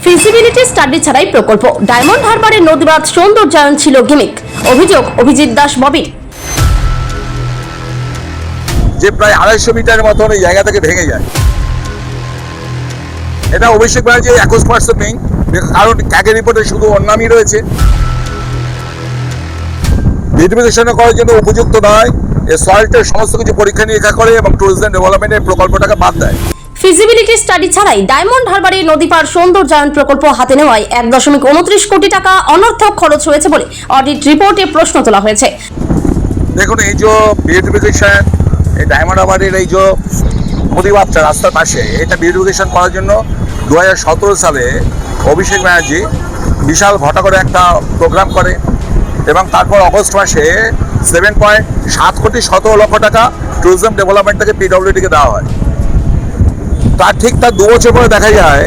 Feasibility study ছাড়াই প্রকল্প, diamond হারবারের নদীবাঁধ সৌন্দর্যায়ন ছিল গিমিক। অভিযোগ অভিজিৎ দাস ববির। যে প্রায় 250 মিটারের মতন এই জায়গা থেকে ভেঙে যায়। এটা অভিষেক ব্যানার্জি 21% নেই, কারণ ক্যাগের রিপোর্টে শুধু ওর নামই রয়েছে। বিউটিফিকেশন করার জন্য উপযুক্ত নয়, এই সয়েলটের সমস্ত কিছু পরীক্ষা নিরীক্ষা করে এবং ট্যুরিজম ডেভেলপমেন্টের প্রকল্পটাকে বাদ দেয়। ফিজিবিলিটি স্টাডি ছাড়াই ডায়মন্ড হারবারের নদী পার সৌন্দর্যায়ন প্রকল্প হাতে নেওয়ায় 1.29 কোটি টাকা অনর্থক খরচ হয়েছে বলে অডিট রিপোর্টে প্রশ্ন তোলা হয়েছে। দেখুন, এই যে বিউটিফিকেশন, এই ডায়মন্ড হারবারের এই যে নদীবাঁধটা রাস্তার পাশে, এটা বিউটিফিকেশন করার জন্য 2017 সালে অভিষেক ব্যানার্জি বিশাল ঘটা করে একটা প্রোগ্রাম করে এবং তারপর অগস্ট মাসে 7.7 কোটি 17 লক্ষ টাকা ট্যুরিজম ডেভেলপমেন্ট থেকে পিডব্লিউডিকে দেওয়া হয়। তার 2 বছর পরে দেখা যায়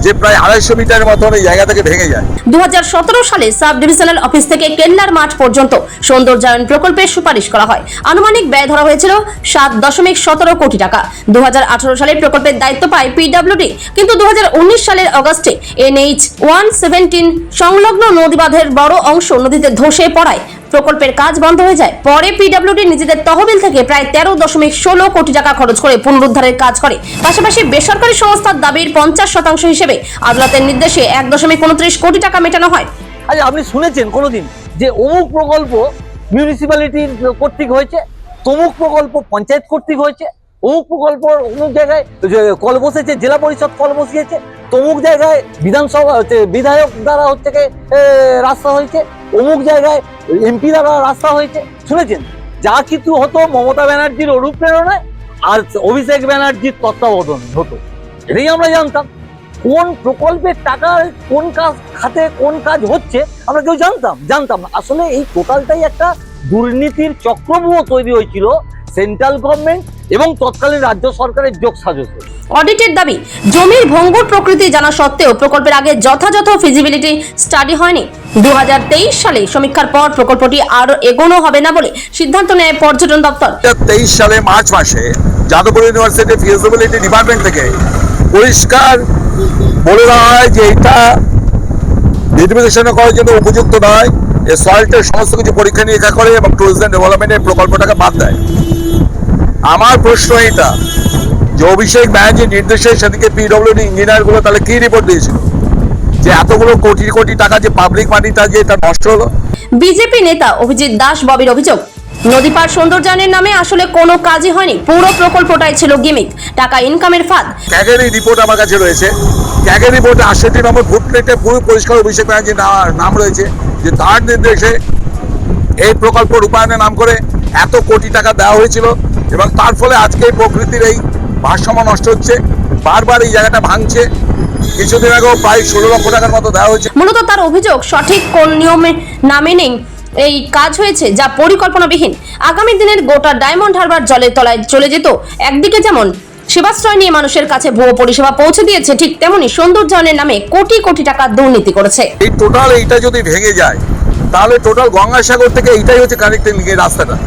যে প্রায় 250 মিটারের মতন এই জায়গা থেকে ভেঙে যায়। 2017 সালে সাব ডিভিশনাল অফিস থেকে কেল্লার মাঠ পর্যন্ত সৌন্দর্যায়ন প্রকল্পের সুপারিশ করা হয়। আনুমানিক ব্যয় ধরা হয়েছিল 7.17 কোটি টাকা। 2018 সালে প্রকল্পের দায়িত্ব পায় পিডব্লিউডি, কিন্তু 2019 সালের অগস্টে NH 117 সংলগ্ন নদীবাঁধের বড় অংশ নদীতে ধসে পড়ায় প্রকল্পের কাজ বন্ধ হয়ে যায়। পরে পিডব্লিউডি নিজেদের তহবিল থেকে প্রায় 13.16 কোটি টাকা খরচ করে পুনরুদ্ধারের কাজ করে। পাশাপাশি বেসরকারি সংস্থার দাবির 50% হিসেবে আদালতের নির্দেশে 1.29 কোটি টাকা মেটানো হয়। আচ্ছা, আপনি শুনেছেন কোনোদিন যে অমুক প্রকল্প মিউনিসিপ্যালিটির কর্তৃক হয়েছে, তমুক প্রকল্প পঞ্চায়েত কর্তৃক হয়েছে, অমুক প্রকল্প অমুক জায়গায় কল বসেছে, জেলা পরিষদ কল বসিয়েছে, তমুক জায়গায় বিধানসভা বিধায়ক দ্বারা রাস্তা হয়েছে, অমুক জায়গায় MP দ্বারা রাস্তা হয়েছে? শুনেছেন? যা কিছু হতো মমতা ব্যানার্জির অনুপ্রেরণায় আর অভিষেক ব্যানার্জির তত্ত্বাবধান হতো, এটাই আমরা জানতাম। কোন প্রকল্পের টাকা কোন কাজ খাতে কোন কাজ হচ্ছে আমরা কেউ জানতাম না। আসলে এই টোটালটাই একটা দুর্নীতির চক্রব্যূহ তৈরি হয়েছিল সেন্ট্রাল গভর্নমেন্ট এবং তৎকালীন রাজ্য সরকারের যোগ সাজসে। অডিটের দাবি, জমির ভঙ্গুর প্রকৃতি জানা সত্ত্বেও প্রকল্পের আগে যথাযথ ফিজিবিলিটি স্টাডি হয়নি। 2023 সালে সমীক্ষার পর প্রকল্পটি আর এগোনো হবে না বলে সিদ্ধান্ত নেয় পর্যটন দপ্তর। 2023 সালে মার্চ মাসে যাদবপুর ইউনিভার্সিটি ফিজিবিলিটি ডিপার্টমেন্ট থেকে পরিষ্কার বলে দেওয়া হয় যে এটা বিউটিফিকেশন করার জন্য উপযুক্ত নয়, এই সয়েলটের সমস্ত কিছু পরীক্ষা নিরীক্ষা করে এবং ট্যুরিজম ডেভেলপমেন্টের প্রকল্পটাকে বাদ দেয়। আমার প্রশ্ন এটা যে অভিষেক ব্যানার্জির নির্দেশে সেদিকে পিডব্লিউডি ইঞ্জিনিয়ারগুলো তাহলে কি রিপোর্ট দিয়েছিল যে এতগুলো কোটি কোটি টাকা যে পাবলিক মানিটা যে এটা নষ্ট হলো? বিজেপি নেতা অভিজিৎ দাস ববির অভিযোগ, নদী পার সৌন্দর্যায়নের নামে আসলে কোনো কাজই হয়নি, পুরো প্রকল্পটাই ছিল গিমিক, টাকা ইনকামের ফাঁদ। ক্যাগের রিপোর্ট আমার কাছে রয়েছে। ক্যাগের রিপোর্টে 68 নম্বর ফুটপ্রিন্টে পুরো পরিষ্কার অভিষেক ব্যানার্জির নাম রয়েছে যে তার নির্দেশে এই প্রকল্প রূপায়ণের নাম করে এত কোটি টাকা দেওয়া হয়েছিল এবং তার ফলে আজকে প্রকৃতির এই ভারসাম্য নষ্ট হচ্ছে, বারবার এই জায়গাটা ভাঙছে। কিছুদিন আগেও প্রায় 16 লক্ষ টাকার মতো দেওয়া হয়েছে। মূলত তার অভিযোগ, সঠিক কোন নিয়মে না মেনেই এই কাজ হয়েছে, যা পরিকল্পনাবিহীন। আগামী দিনের গোটা ডায়মন্ড হারবার জলের তলায় চলে যেত। একদিকে যেমন সেবাশ্রয় নিয়ে মানুষের কাছে ভুয়ো পরিষেবা পৌঁছে দিয়েছে, ঠিক তেমনি সৌন্দর্যায়নের নামে কোটি কোটি টাকা দুর্নীতি করেছে। এই টোটাল এইটা যদি ভেঙে যায় তাহলে টোটাল গঙ্গাসাগর থেকে এইটাই হচ্ছে কানেক্টিং লিঙ্ক, এই রাস্তাটা।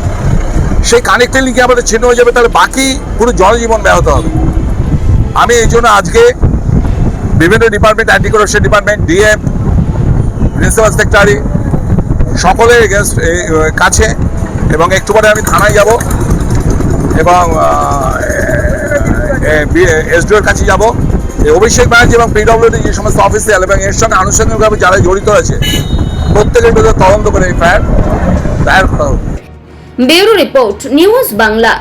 সেই কানেক্টিং লিঙ্কে আমাদের ছিন্ন হয়ে যাবে, তাহলে বাকি পুরো জনজীবন ব্যাহত হবে। আমি এই জন্য আজকে বিভিন্ন department, anti corruption department, DM, principal secretary সকলের কাছে এবং একটু পরে আমি থানায় যাব এবং SDOর কাছে যাব। অভিষেক ব্যানার্জি এবং পিডব্লিউডি যে সমস্ত অফিসিয়াল এবং এর সঙ্গে আনুষঙ্গিকভাবে যারা জড়িত আছে প্রত্যেকের বিরুদ্ধে তদন্ত করে দায়ের করা হবে। Bureau report, news Bangla.